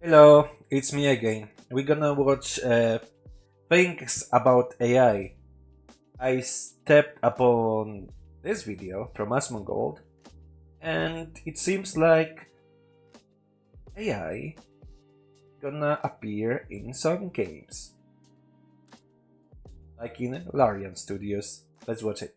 Hello, it's me again. We're gonna watch things about AI. I stepped upon this video from Asmongold, and it seems like AI gonna appear in some games, like in Larian Studios. Let's watch it.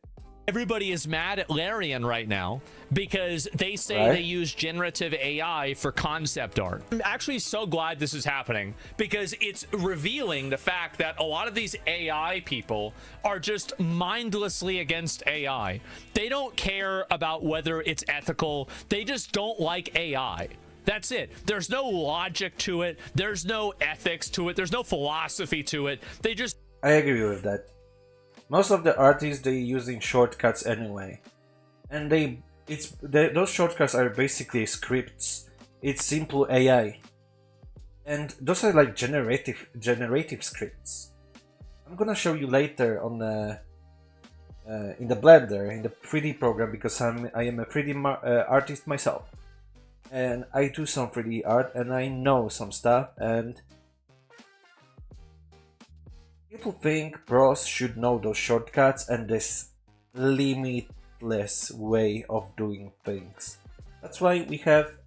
Everybody is mad at Larian right now because they say Right? they use generative AI for concept art. I'm actually so glad this is happening because it's revealing the fact that a lot of these AI people are just mindlessly against AI. They don't care about whether it's ethical. They just don't like AI. That's it. There's no logic to it. There's no ethics to it. There's no philosophy to it. They just... I agree with that. Most of the artists they using shortcuts anyway, and those shortcuts are basically scripts. It's simple AI, and those are like generative scripts. I'm gonna show you later on the in the Blender in the 3D program because I am a 3D artist myself, and I do some 3D art and I know some stuff and. People think pros should know those shortcuts and this limitless way of doing things. That's why we have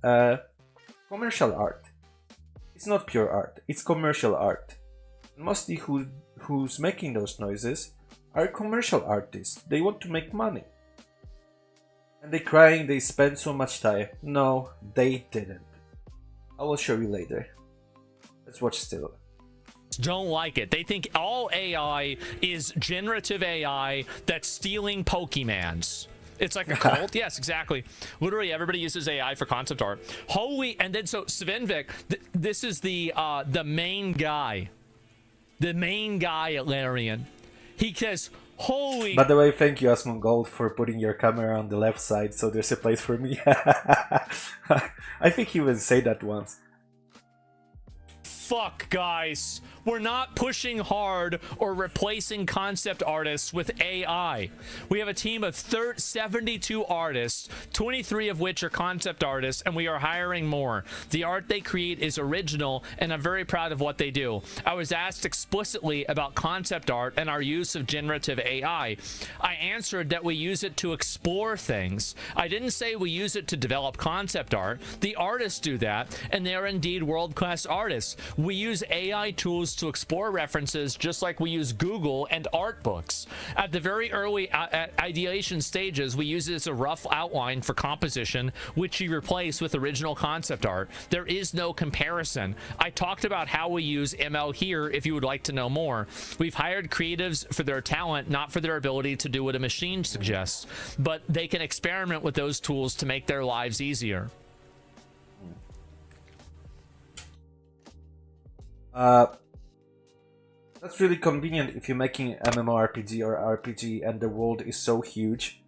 commercial art. It's not pure art, it's commercial art. Mostly who's making those noises are commercial artists. They want to make money. And they're crying they spend so much time. No, they didn't. I will show you later. Let's watch still. Don't like it. They think all AI is generative AI that's stealing Pokemans. It's like a cult. Yes, exactly. Literally everybody uses AI for concept art. Holy, and then so Svenvik, this is the main guy. The main guy at Larian. He says, holy... By the way, thank you Asmongold for putting your camera on the left side so there's a place for me. I think you even said that once. Fuck, guys. We're not pushing hard or replacing concept artists with AI. We have a team of 72 artists, 23 of which are concept artists, and we are hiring more. The art they create is original, and I'm very proud of what they do. I was asked explicitly about concept art and our use of generative AI. I answered that we use it to explore things. I didn't say we use it to develop concept art. The artists do that, and they are indeed world-class artists. We use AI tools to explore references just like we use Google and art books. At the very early ideation stages, we use it as a rough outline for composition, which we replace with original concept art. There is no comparison. I talked about how we use ML here if you would like to know more. We've hired creatives for their talent, not for their ability to do what a machine suggests, but they can experiment with those tools to make their lives easier. That's really convenient if you're making MMORPG or RPG and the world is so huge.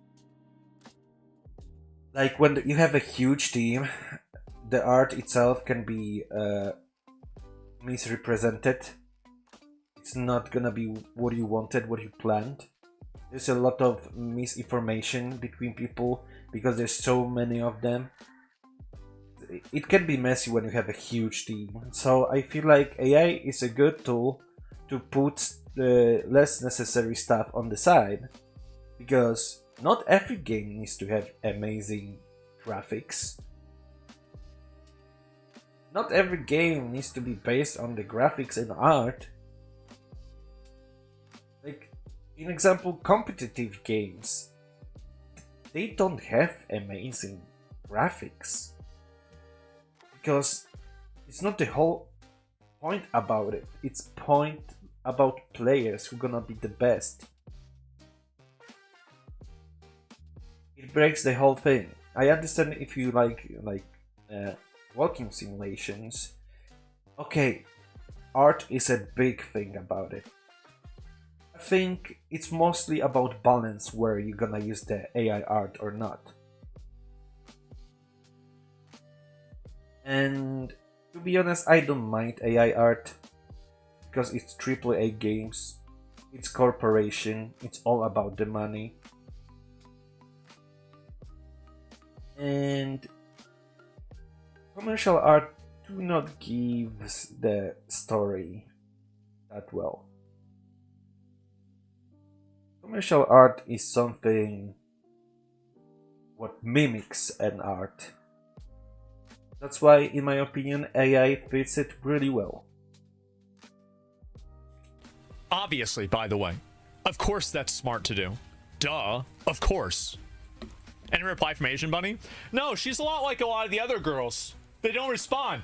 Like when you have a huge team, the art itself can be misrepresented. It's not gonna be what you wanted, what you planned. There's a lot of misinformation between people because there's so many of them. It can be messy when you have a huge team. So I feel like AI is a good tool to put the less necessary stuff on the side, because not every game needs to have amazing graphics. Not every game needs to be based on the graphics and art. Like, in example, competitive games, they don't have amazing graphics. Because it's not the whole point about it. It's point about players who are gonna be the best. It breaks the whole thing. I understand if you like walking simulations. Okay, art is a big thing about it. I think it's mostly about balance where you're gonna use the AI art or not. And to be honest, I don't mind AI art because it's AAA games, it's corporation, it's all about the money. And commercial art do not give the story that well. Commercial art is something what mimics an art. That's why, in my opinion, AI fits it really well. Obviously, by the way. Of course that's smart to do. Duh. Of course. Any reply from Asian Bunny? No, she's a lot like a lot of the other girls. They don't respond.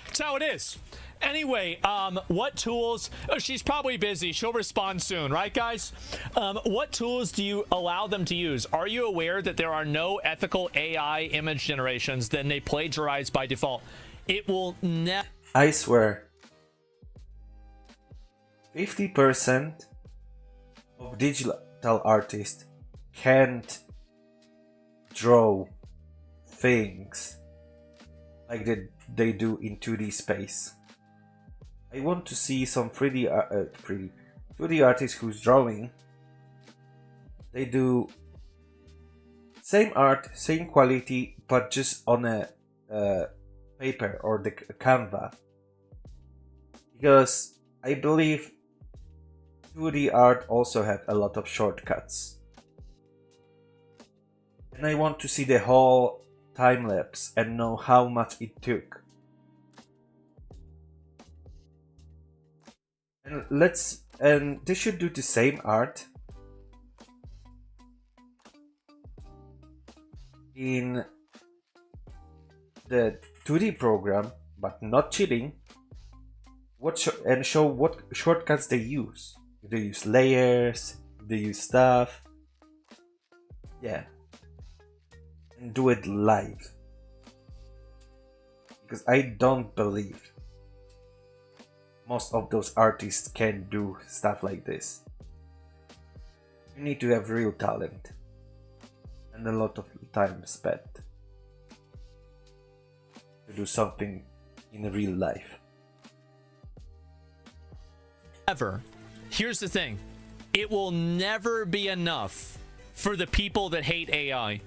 That's how it is. Anyway, what tools? Oh, she's probably busy. She'll respond soon, right, guys? What tools do you allow them to use? Are you aware that there are no ethical AI image generations? Then they plagiarize by default. It will never. I swear, 50% of digital artists can't draw things like they do in 2D space. I want to see some 2D artists who's drawing. They do same art, same quality, but just on a paper or the Canva. Because I believe 2D art also have a lot of shortcuts. And I want to see the whole time lapse and know how much it took. And they should do the same art in the 2D program, but not cheating. And show what shortcuts they use. If they use layers, if they use stuff. Yeah. And do it live. Because I don't believe most of those artists can do stuff like this. You need to have real talent and a lot of time spent to do something in real life. Ever. Here's the thing. It will never be enough for the people that hate AI.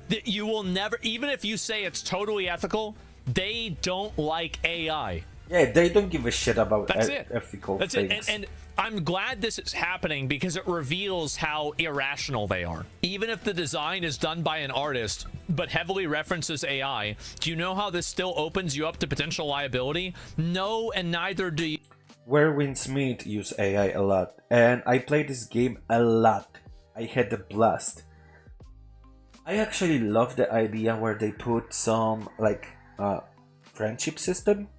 That you will never, even if you say it's totally ethical, they don't like AI. Yeah, they don't give a shit about That's ethical things. it. And I'm glad this is happening because it reveals how irrational they are. Even if the design is done by an artist, but heavily references AI, do you know how this still opens you up to potential liability? No, and neither do you. Where Smith use AI a lot, and I played this game a lot. I had a blast. I actually love the idea where they put some like friendship system,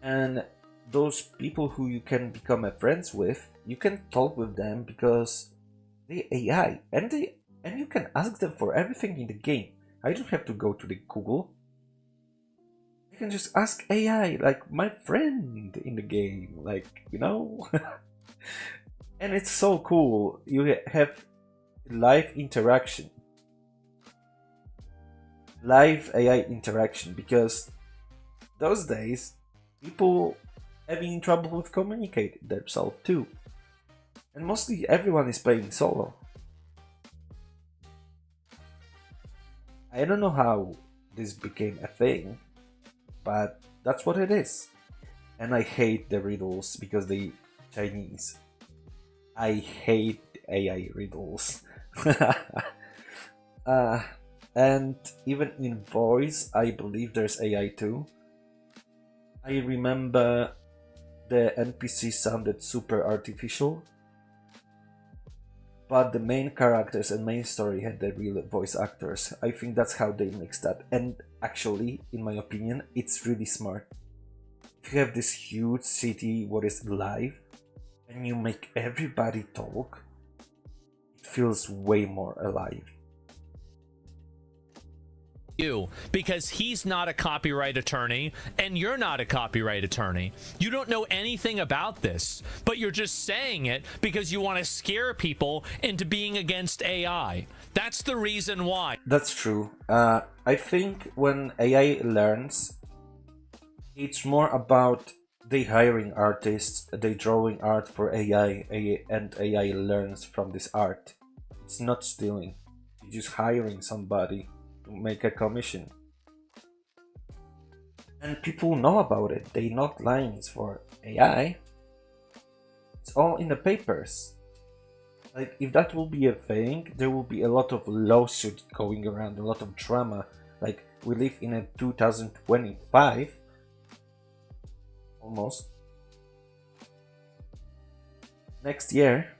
and those people who you can become friends with, you can talk with them because they AI, and you can ask them for everything in the game. I don't have to go to the Google. I can just ask AI, like my friend in the game, like, you know? And it's so cool. You have live interaction. Live AI interaction, because those days, people having trouble with communicating themselves too. And mostly everyone is playing solo. I don't know how this became a thing, but that's what it is. And I hate the riddles because they Chinese. I hate AI riddles. And even in voice, I believe there's AI too. I remember the NPC sounded super artificial, but the main characters and main story had the real voice actors. I think that's how they mixed that. And actually, in my opinion, it's really smart. If you have this huge city what is live and you make everybody talk, it feels way more alive. You, because he's not a copyright attorney and you're not a copyright attorney. You don't know anything about this, but you're just saying it because you want to scare people into being against AI. That's the reason why. That's true. I think when AI learns, it's more about they hiring artists, they drawing art for AI, and AI learns from this art. It's not stealing. You're just hiring somebody to make a commission. And people know about it. They not lying. It's for AI. It's all in the papers. Like, if that will be a thing, there will be a lot of lawsuits going around, a lot of drama. Like, we live in a 2025, almost. Next year.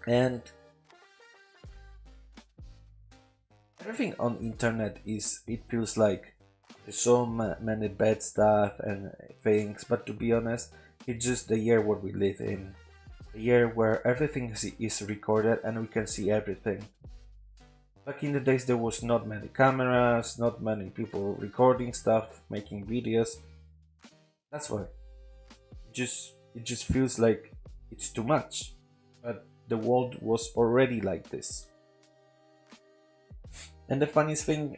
And everything on internet is, it feels like there's so many bad stuff and things, but to be honest, it's just the year what we live in. A year where everything is recorded and we can see everything. Back in the days there was not many cameras, not many people recording stuff, making videos. That's why. It just feels like it's too much. But the world was already like this. And the funniest thing,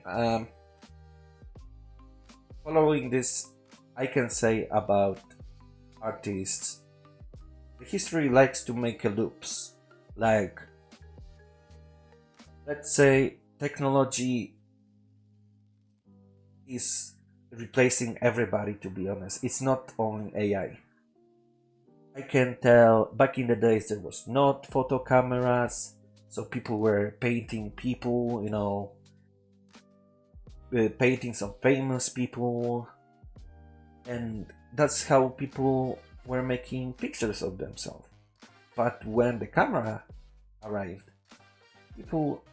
following this, I can say about artists, the history likes to make loops. Like, let's say technology is replacing everybody, to be honest. It's not only AI. I can tell back in the days there was not photo cameras, so people were painting people, you know, paintings of famous people, and that's how people were making pictures of themselves. But when the camera arrived, people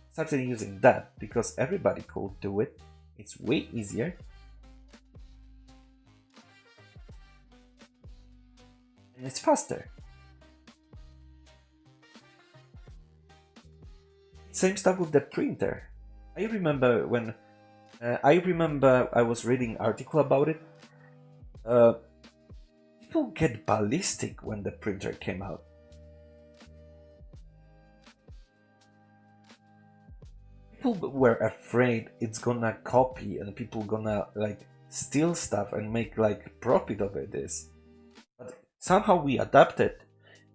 started using that because everybody could do it. It's way easier. And it's faster. Same stuff with the printer. I remember when I was reading article about it. People get ballistic when the printer came out. People were afraid it's gonna copy and people gonna like steal stuff and make like profit of it. But somehow we adapted,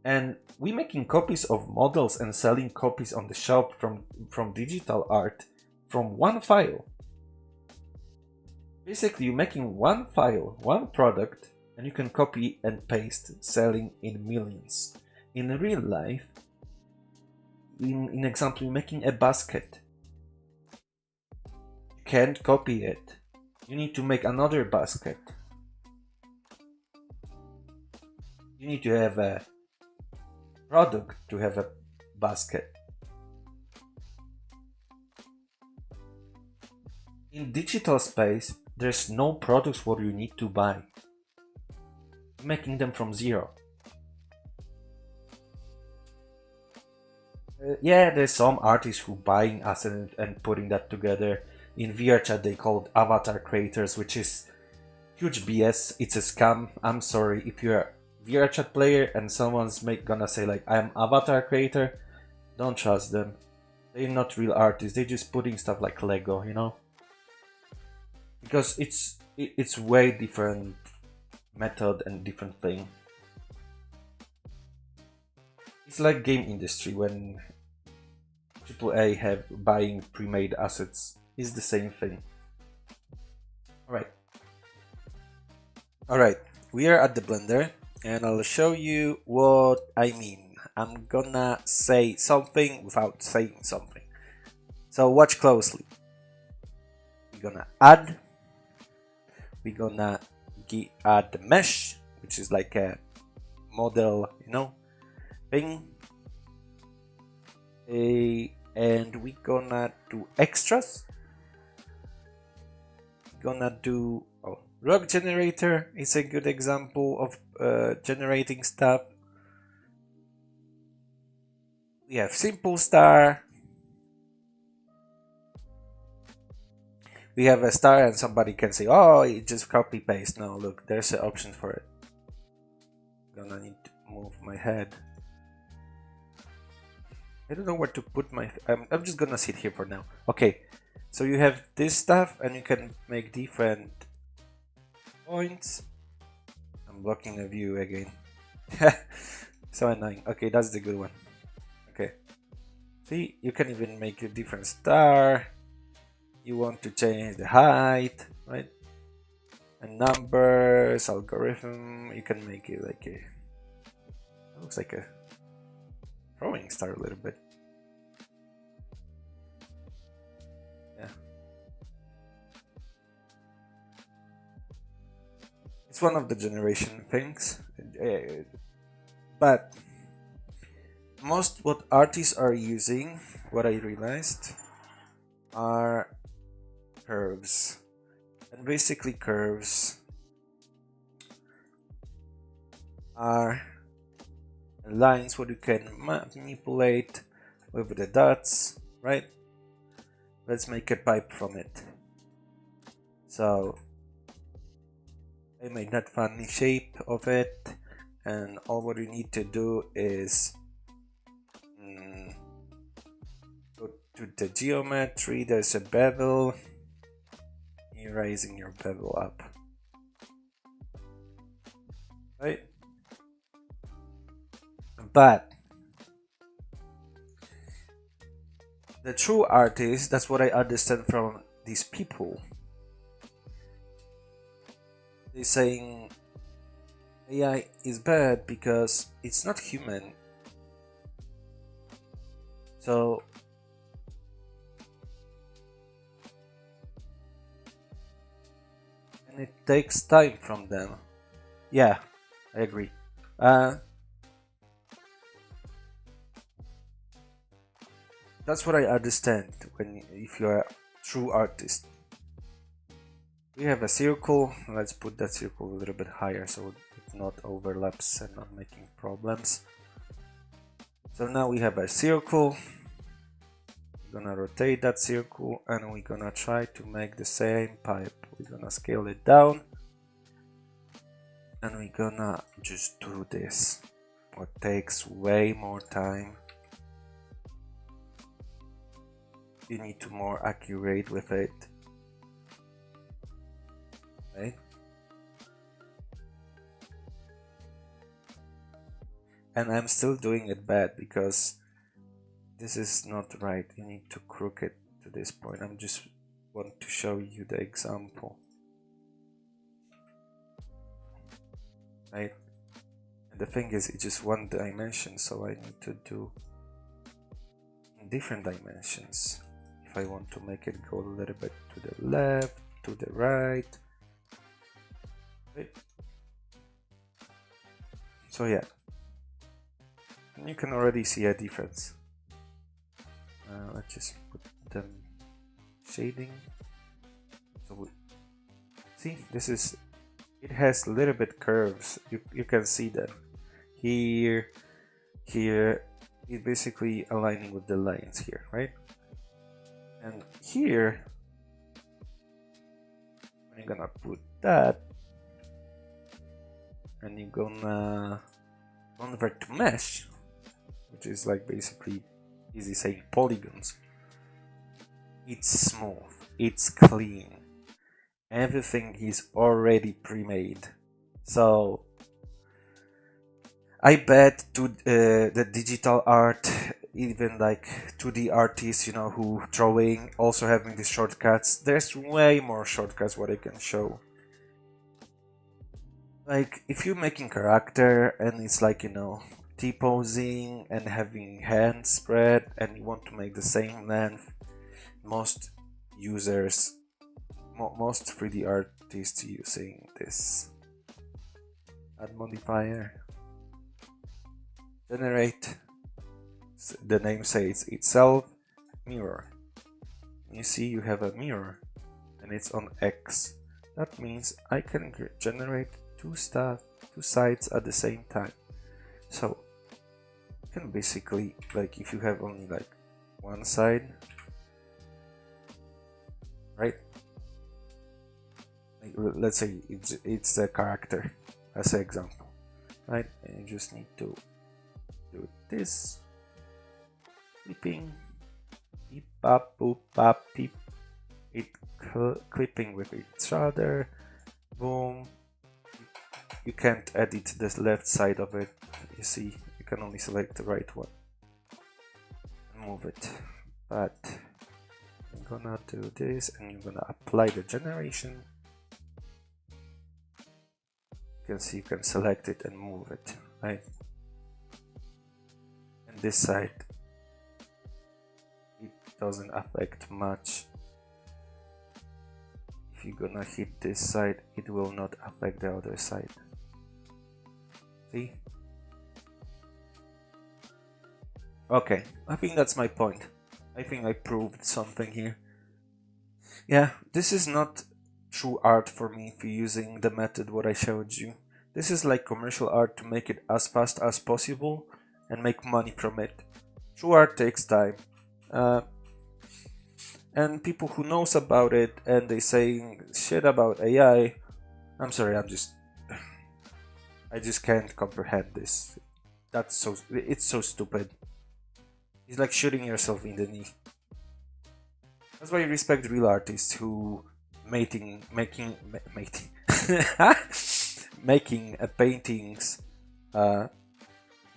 and we making copies of models and selling copies on the shop from digital art from one file. Basically, you're making one file, one product, and you can copy and paste, selling in millions. In real life, in example, you're making a basket. You can't copy it. You need to make another basket. You need to have a product to have a basket. In digital space, there's no products what you need to buy. Making them from zero. Yeah, there's some artists who buying assets and putting that together. In VR chat they call it avatar creators, which is huge BS. It's a scam. I'm sorry if you're a VR chat player and someone's gonna say like I'm avatar creator. Don't trust them. They're not real artists. They're just putting stuff like Lego, you know. Because it's way different method and different thing. It's like game industry when AAA have buying pre-made assets. It's the same thing. Alright, we are at the Blender and I'll show you what I mean. I'm gonna say something without saying something. So watch closely. We're gonna add. We're gonna add the mesh, which is like a model, you know, thing. And we're gonna do extras. We're gonna do rock generator is a good example of generating stuff. We have simple star. We have a star and somebody can say, oh, it just copy paste. No, look, there's an option for it. Gonna need to move my head. I don't know where to put my... I'm just gonna sit here for now. Okay, so you have this stuff and you can make different points. I'm blocking the view again. So annoying. Okay, that's the good one. Okay. See, you can even make a different star. you want to change the height, right? And numbers, algorithm, you can make it like it looks like a throwing star a little bit. Yeah. It's one of the generation things. But most what artists are using, what I realized, are curves. And basically curves are lines what you can manipulate with the dots, right? Let's make a pipe from it. So I made that funny shape of it, and all what you need to do is go to the geometry. There's a bevel. You're raising your bevel up, right? But the true artist, that's what I understand from these people. They're saying AI is bad because it's not human. So and it takes time from them. Yeah, I agree. That's what I understand when if you're a true artist. We have a circle. Let's put that circle a little bit higher so it not overlaps and not making problems. So now we have a circle. We're gonna rotate that circle and we're gonna try to make the same pipe. We're gonna scale it down and we're gonna just do this. What takes way more time. You need to be more accurate with it. Okay. And I'm still doing it bad because this is not right. You need to crook it to this point. I'm just want to show you the example. Right? And the thing is, it's just one dimension, so I need to do different dimensions if I want to make it go a little bit to the left, to the right. Right? So yeah, and you can already see a difference. Let's just put them shading. So see, this is, it has a little bit curves. You can see them here. It's basically aligning with the lines here, right? And here, I'm gonna put that, and you're gonna convert to mesh, which is like basically easy saying polygons. It's smooth, it's clean, everything is already pre-made. So I bet to the digital art, even like 2D artists, you know, who drawing, also having these shortcuts, there's way more shortcuts what I can show. Like if you're making character and it's like, you know, T-posing and having hands spread and you want to make the same length, most users, most 3D artists using this add modifier. Generate, the name says itself, mirror. You see you have a mirror and it's on X. That means I can generate two sides at the same time. So you can basically, like if you have only like one side, right? Like, let's say it's a character as an example, right? And you just need to do this, clipping, beep, bop, boop, bop, beep, it clipping with each other, boom. You can't edit the left side of it, you see, you can only select the right one and move it. But I'm gonna do this and I'm gonna apply the generation. You can see you can select it and move it, right? And this side, it doesn't affect much. If you're gonna hit this side, it will not affect the other side. See? Okay, I think that's my point. I think I proved something here. Yeah, this is not true art for me if you're using the method what I showed you. This is like commercial art to make it as fast as possible and make money from it. True art takes time. And people who knows about it and they saying shit about AI, I'm sorry, I just can't comprehend this. It's so stupid. It's like shooting yourself in the knee. That's why I respect real artists who making paintings in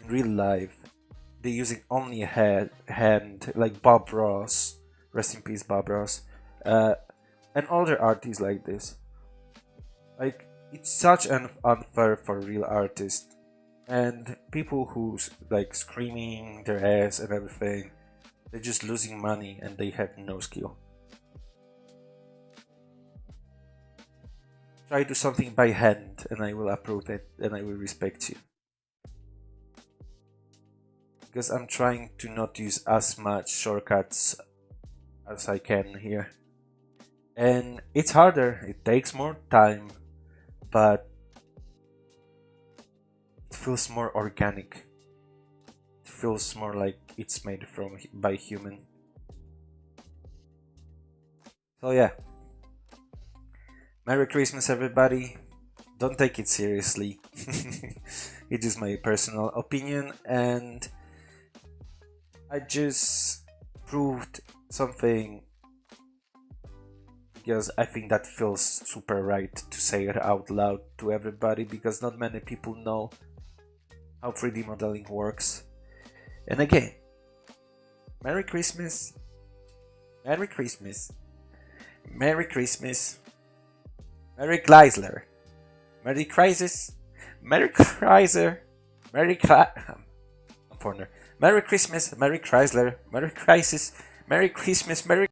real life. They're using only a hand, like Bob Ross. Rest in peace, Bob Ross. And other artists like this. Like, it's such an unfair for real artists. And people who's like screaming their ass and everything, they're just losing money and they have no skill. Try to do something by hand and I will approve it and I will respect you. Because I'm trying to not use as much shortcuts as I can here. And it's harder, it takes more time, but it feels more organic. It feels more like it's made by human. So yeah. Merry Christmas everybody. Don't take it seriously. It is my personal opinion and I just proved something because I think that feels super right to say it out loud to everybody because not many people know how 3D modeling works. And again, Merry Christmas, Merry Christmas, Merry Christmas, Merry Chrysler, Merry Crisis, Merry Chrysler, Merry I'm foreigner. Merry Christmas, Merry Chrysler, Merry Crisis, Merry Christmas, Merry